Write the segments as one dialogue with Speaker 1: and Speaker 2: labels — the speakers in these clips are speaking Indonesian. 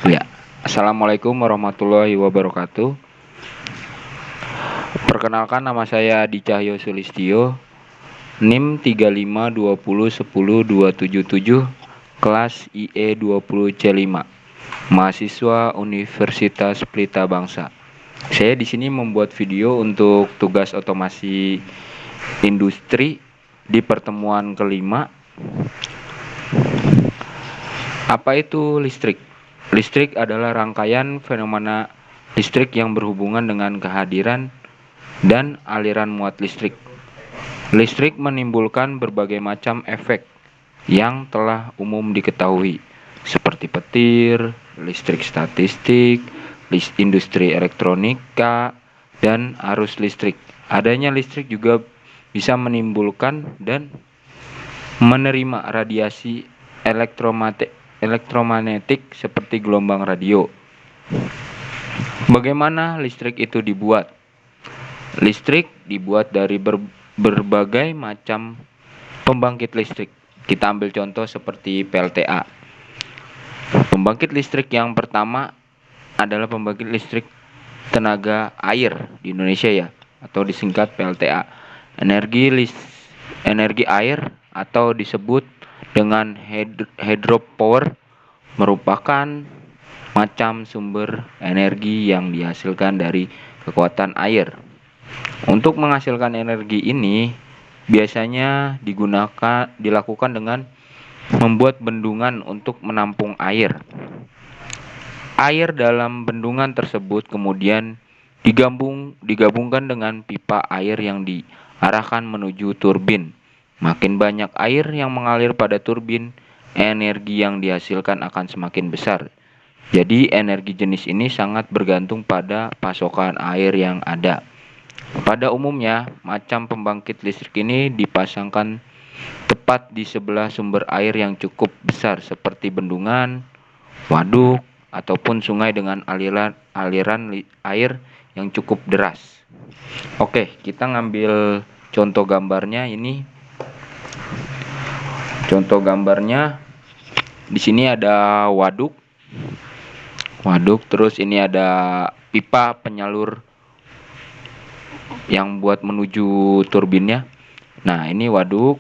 Speaker 1: Ya, Assalamualaikum warahmatullahi wabarakatuh. Perkenalkan, nama saya Adi Cahyo Sulistyo, NIM 3520100277, kelas IE 20C5, mahasiswa Universitas Pelita Bangsa. Saya di sini membuat video untuk tugas otomasi industri di pertemuan kelima. Apa itu listrik? Listrik adalah rangkaian fenomena listrik yang berhubungan dengan kehadiran dan aliran muat listrik. Listrik menimbulkan berbagai macam efek yang telah umum diketahui, seperti petir, listrik statistik, industri elektronika, dan arus listrik. Adanya listrik juga bisa menimbulkan dan menerima radiasi elektromagnetik seperti gelombang radio. Bagaimana listrik itu dibuat? Listrik dibuat dari berbagai macam pembangkit listrik. Kita ambil contoh seperti PLTA. Pembangkit listrik yang pertama adalah pembangkit listrik tenaga air di Indonesia ya, atau disingkat PLTA. Energi air atau disebut dengan hydropower merupakan macam sumber energi yang dihasilkan dari kekuatan air. Untuk menghasilkan energi ini biasanya dilakukan dengan membuat bendungan untuk menampung air. Air dalam bendungan tersebut kemudian digabungkan dengan pipa air yang diarahkan menuju turbin. Makin banyak air yang mengalir pada turbin, energi yang dihasilkan akan semakin besar. Jadi energi jenis ini sangat bergantung pada pasokan air yang ada. Pada umumnya, macam pembangkit listrik ini dipasangkan tepat di sebelah sumber air yang cukup besar seperti bendungan, waduk, ataupun sungai dengan aliran air yang cukup deras. Oke, kita ngambil contoh gambarnya ini. Contoh gambarnya di sini ada waduk. Terus ini ada pipa penyalur yang buat menuju turbinnya. Nah, ini waduk,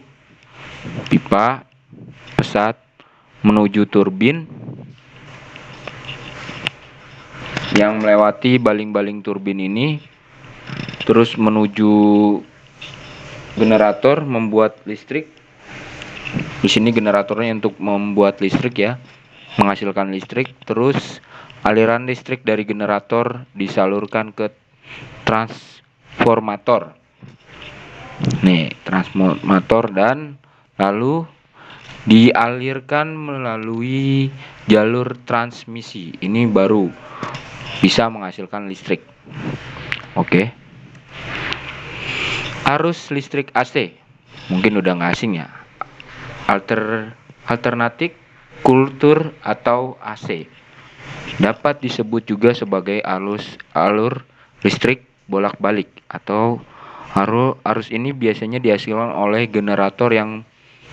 Speaker 1: pipa, pesat menuju turbin yang melewati baling-baling turbin ini, terus menuju generator membuat listrik. Di sini generatornya untuk membuat listrik ya, menghasilkan listrik. Terus aliran listrik dari generator disalurkan ke transformator. Nih, transformator, dan lalu dialirkan melalui jalur transmisi. Ini baru bisa menghasilkan listrik. Oke. Arus listrik AC. Mungkin udah nggak asing ya. Alternatif kultur atau AC. Dapat disebut juga sebagai alur listrik bolak-balik atau arus ini biasanya dihasilkan oleh generator yang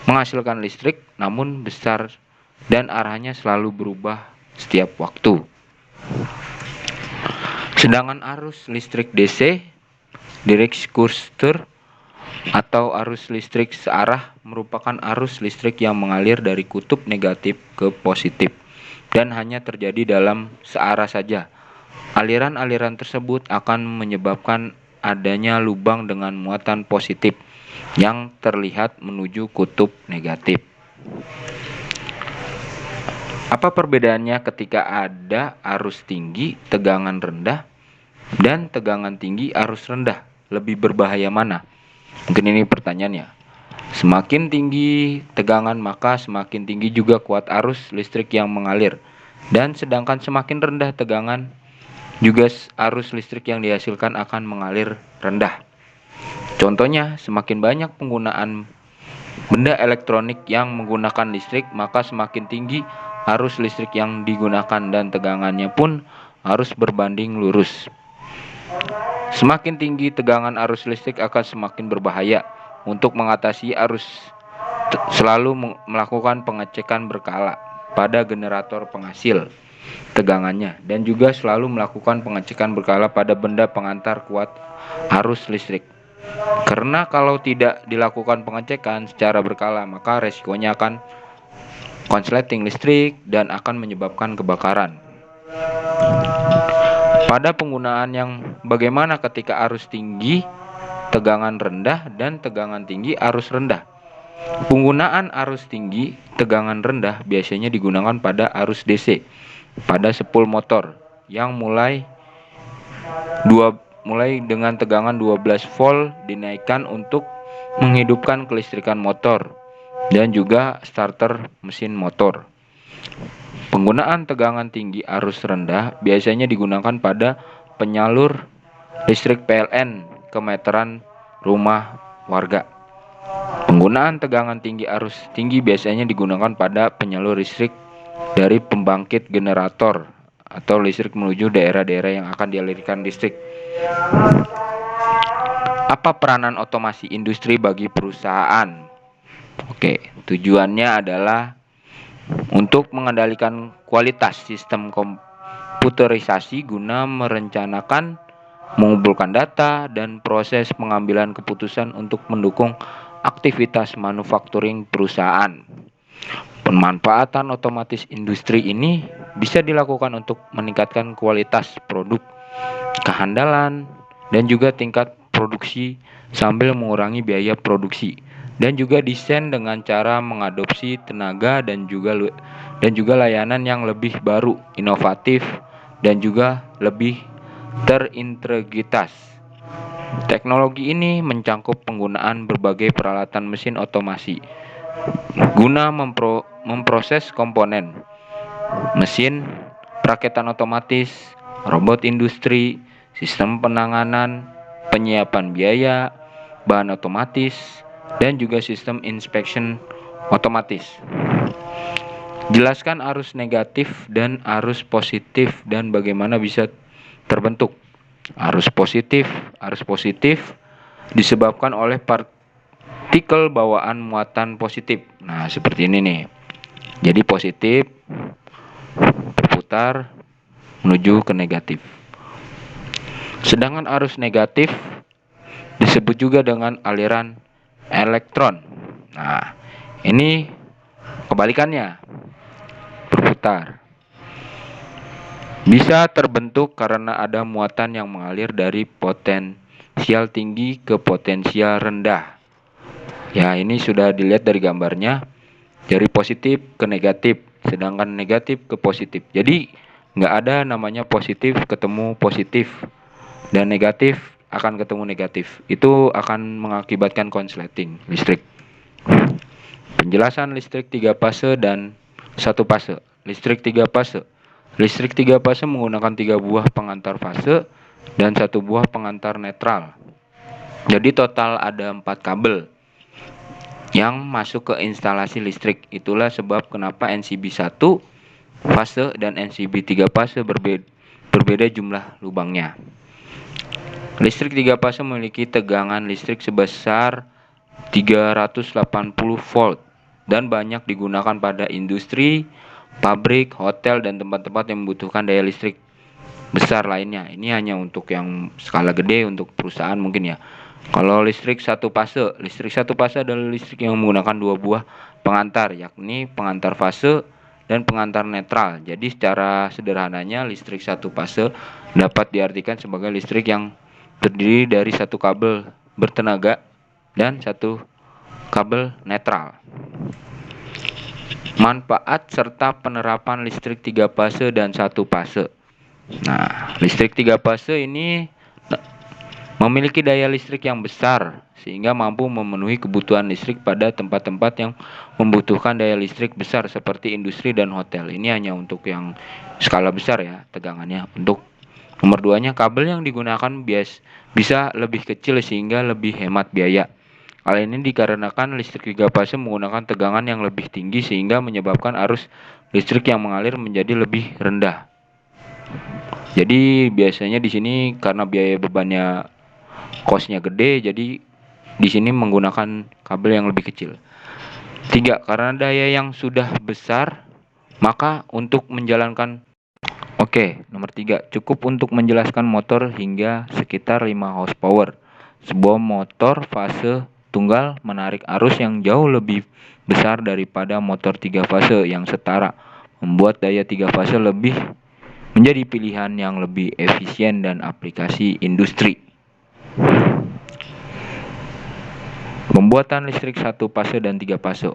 Speaker 1: menghasilkan listrik namun besar dan arahnya selalu berubah setiap waktu. Sedangkan arus listrik DC, direct kurser, atau arus listrik searah merupakan arus listrik yang mengalir dari kutub negatif ke positif dan hanya terjadi dalam searah saja. Aliran-aliran tersebut akan menyebabkan adanya lubang dengan muatan positif yang terlihat menuju kutub negatif. Apa perbedaannya ketika ada arus tinggi, tegangan rendah, dan tegangan tinggi, arus rendah? Lebih berbahaya mana? Mungkin ini pertanyaannya. Semakin tinggi tegangan maka semakin tinggi juga kuat arus listrik yang mengalir. Dan sedangkan semakin rendah tegangan juga arus listrik yang dihasilkan akan mengalir rendah. Contohnya, semakin banyak penggunaan benda elektronik yang menggunakan listrik, maka semakin tinggi arus listrik yang digunakan dan tegangannya pun harus berbanding lurus. Semakin tinggi tegangan arus listrik akan semakin berbahaya. Untuk mengatasi arus selalu melakukan pengecekan berkala. pada generator penghasil tegangannya, dan juga selalu melakukan pengecekan berkala pada benda pengantar kuat arus listrik. Karena kalau tidak dilakukan pengecekan secara berkala, maka resikonya akan konsleting listrik dan akan menyebabkan kebakaran. Pada penggunaan yang bagaimana ketika arus tinggi, tegangan rendah, dan tegangan tinggi, arus rendah. Penggunaan arus tinggi, tegangan rendah biasanya digunakan pada arus DC, pada sepul motor yang mulai dengan tegangan 12 volt dinaikkan untuk menghidupkan kelistrikan motor dan juga starter mesin motor. Penggunaan tegangan tinggi arus rendah biasanya digunakan pada penyalur listrik PLN ke meteran rumah warga. Penggunaan tegangan tinggi arus tinggi biasanya digunakan pada penyalur listrik dari pembangkit generator atau listrik menuju daerah-daerah yang akan dialirkan listrik. Apa peranan otomasi industri bagi perusahaan? Oke, tujuannya adalah untuk mengendalikan kualitas sistem komputerisasi guna merencanakan, mengumpulkan data, dan proses pengambilan keputusan untuk mendukung aktivitas manufakturing perusahaan. Pemanfaatan otomatis industri ini bisa dilakukan untuk meningkatkan kualitas produk, kehandalan, dan juga tingkat produksi sambil mengurangi biaya produksi, dan juga desain dengan cara mengadopsi tenaga dan juga layanan yang lebih baru, inovatif, dan juga lebih terintegritas. Teknologi ini mencangkup penggunaan berbagai peralatan mesin otomasi guna memproses komponen mesin, perakitan otomatis, robot industri, sistem penanganan, penyiapan biaya, bahan otomatis, dan juga sistem inspection otomatis. Jelaskan arus negatif dan arus positif dan bagaimana bisa terbentuk. Arus positif disebabkan oleh partikel bawaan muatan positif. Nah, seperti ini nih. Jadi positif berputar menuju ke negatif. Sedangkan arus negatif disebut juga dengan aliran elektron. Nah, ini kebalikannya, berputar. Bisa terbentuk karena ada muatan yang mengalir dari potensial tinggi ke potensial rendah. Ya, ini sudah dilihat dari gambarnya, dari positif ke negatif, sedangkan negatif ke positif. Jadi nggak ada namanya positif ketemu positif dan negatif akan ketemu negatif. Itu akan mengakibatkan konsleting listrik. Penjelasan listrik 3 fase dan 1 fase. Listrik 3 fase. Listrik 3 fase menggunakan 3 buah pengantar fase dan 1 buah pengantar netral. Jadi total ada 4 kabel yang masuk ke instalasi listrik. Itulah sebab kenapa NCB 1 fase dan NCB 3 fase berbeda jumlah lubangnya. Listrik 3 fase memiliki tegangan listrik sebesar 380 volt dan banyak digunakan pada industri, pabrik, hotel, dan tempat-tempat yang membutuhkan daya listrik besar lainnya. Ini hanya untuk yang skala gede, untuk perusahaan mungkin ya. Kalau listrik 1 fase adalah listrik yang menggunakan 2 buah pengantar, yakni pengantar fase dan pengantar netral. Jadi secara sederhananya listrik 1 fase dapat diartikan sebagai listrik yang terdiri dari 1 kabel bertenaga dan 1 kabel netral. Manfaat serta penerapan listrik 3 fase dan 1 fase. Nah, listrik 3 fase ini memiliki daya listrik yang besar sehingga mampu memenuhi kebutuhan listrik pada tempat-tempat yang membutuhkan daya listrik besar seperti industri dan hotel. Ini hanya untuk yang skala besar ya tegangannya. Untuk nomor 2-nya, kabel yang digunakan bisa lebih kecil sehingga lebih hemat biaya. Hal ini dikarenakan listrik 3 fase menggunakan tegangan yang lebih tinggi sehingga menyebabkan arus listrik yang mengalir menjadi lebih rendah. Jadi biasanya di sini karena biaya bebannya cost-nya gede, jadi di sini menggunakan kabel yang lebih kecil. 3, karena daya yang sudah besar, Maka untuk menjalankan nomor 3, cukup untuk menjelaskan motor hingga sekitar 5 horsepower. Sebuah motor fase tunggal menarik arus yang jauh lebih besar daripada motor 3 fase yang setara, membuat daya 3 fase lebih menjadi pilihan yang lebih efisien dan aplikasi industri. Pembuatan listrik 1 fase dan 3 fase.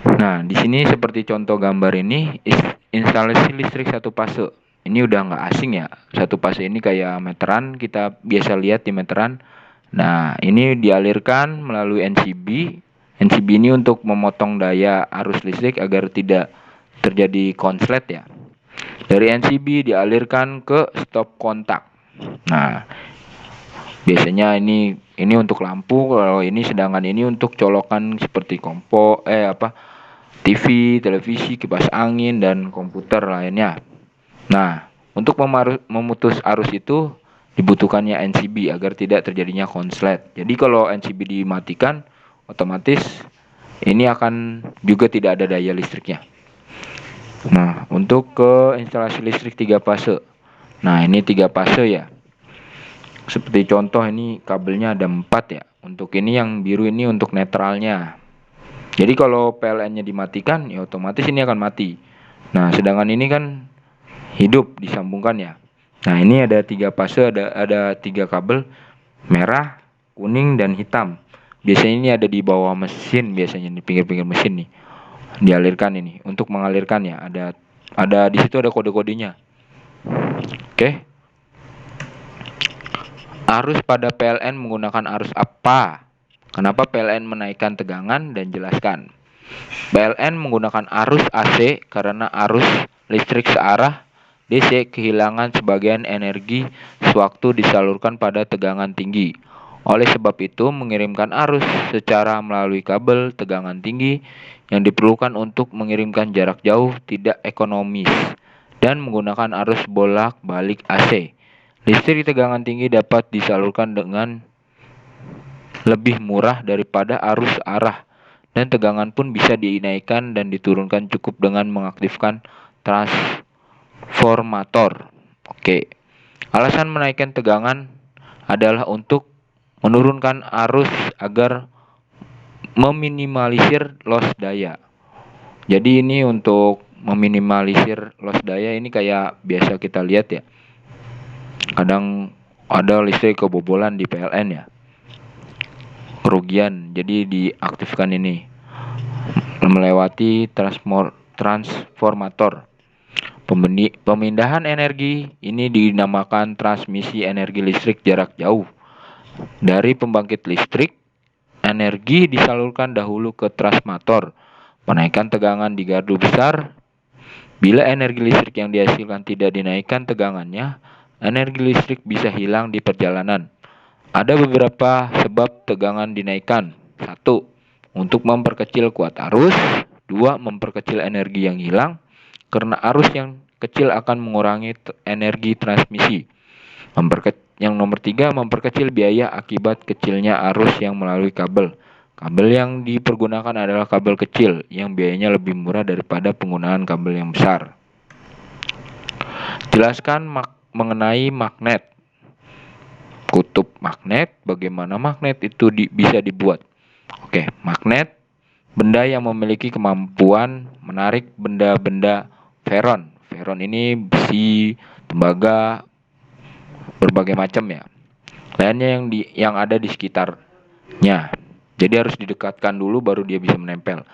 Speaker 1: Nah, di sini seperti contoh gambar ini, instalasi listrik 1 fase. Ini udah nggak asing ya. 1 fase ini kayak meteran, kita biasa lihat di meteran. Nah, ini dialirkan melalui NCB. NCB ini untuk memotong daya arus listrik agar tidak terjadi konslet ya. Dari NCB dialirkan ke stop kontak. Nah, biasanya ini untuk lampu, kalau ini sedangkan ini untuk colokan seperti TV, televisi, kipas angin, dan komputer lainnya. Nah, untuk memutus arus itu dibutuhkannya NCB agar tidak terjadinya konslet. Jadi kalau NCB dimatikan, otomatis ini akan juga tidak ada daya listriknya. Nah, untuk ke instalasi listrik 3 fase. Nah, ini 3 fase ya. Seperti contoh ini kabelnya ada 4 ya. Untuk ini yang biru ini untuk netralnya. Jadi kalau PLN-nya dimatikan, ya otomatis ini akan mati. Nah, sedangkan ini kan hidup disambungkan ya. Nah, ini ada 3 fase, ada 3 kabel, merah, kuning, dan hitam. Biasanya ini ada di bawah mesin, biasanya di pinggir-pinggir mesin nih. Dialirkan ini. Untuk mengalirkan ya, ada di situ ada kode-kodenya. Arus pada PLN menggunakan arus apa? Kenapa PLN menaikkan tegangan, dan jelaskan. PLN menggunakan arus AC karena arus listrik searah DC kehilangan sebagian energi sewaktu disalurkan pada tegangan tinggi. Oleh sebab itu, mengirimkan arus secara melalui kabel tegangan tinggi yang diperlukan untuk mengirimkan jarak jauh tidak ekonomis dan menggunakan arus bolak-balik AC. Listrik tegangan tinggi dapat disalurkan dengan lebih murah daripada arus arah, dan tegangan pun bisa dinaikkan dan diturunkan cukup dengan mengaktifkan transformator. Alasan menaikkan tegangan adalah untuk menurunkan arus agar meminimalisir loss daya. Jadi ini untuk meminimalisir loss daya, ini kayak biasa kita lihat ya. Kadang ada listrik kebobolan di PLN ya. Kerugian, jadi diaktifkan ini melewati transformator. Pemindahan energi ini dinamakan transmisi energi listrik jarak jauh. Dari pembangkit listrik, energi disalurkan dahulu ke transformator, menaikkan tegangan di gardu besar. Bila energi listrik yang dihasilkan tidak dinaikkan tegangannya, energi listrik bisa hilang di perjalanan. Ada beberapa sebab tegangan dinaikkan. 1. Untuk memperkecil kuat arus. 2. Memperkecil energi yang hilang, karena arus yang kecil akan mengurangi energi transmisi. Yang nomor 3, memperkecil biaya akibat kecilnya arus yang melalui kabel. Kabel yang dipergunakan adalah kabel kecil, yang biayanya lebih murah daripada penggunaan kabel yang besar. Jelaskan mengenai magnet. Kutub magnet, bagaimana magnet itu bisa dibuat. Magnet, benda yang memiliki kemampuan menarik benda-benda ferron. Ferron ini besi, tembaga, berbagai macam ya. Lainnya yang ada di sekitarnya. Jadi harus didekatkan dulu baru dia bisa menempel.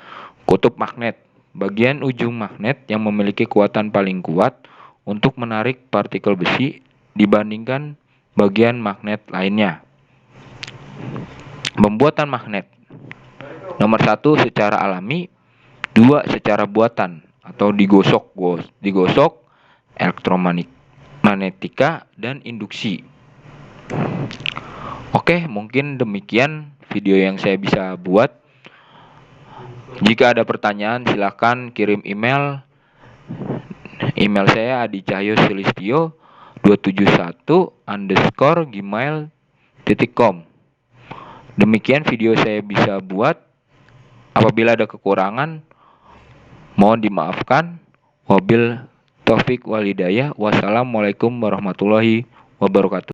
Speaker 1: Kutub magnet, bagian ujung magnet yang memiliki kekuatan paling kuat untuk menarik partikel besi dibandingkan bagian magnet lainnya. Pembuatan magnet. Nomor 1, secara alami. 2, secara buatan atau digosok, elektromagnetika, dan induksi. Mungkin demikian video yang saya bisa buat. Jika ada pertanyaan, silakan kirim email. Email saya adicahyosulistio271@gmail.com. Demikian video saya bisa buat. Apabila ada kekurangan, Mohon dimaafkan. Wabil taufik walhidayah. Wassalamualaikum warahmatullahi wabarakatuh.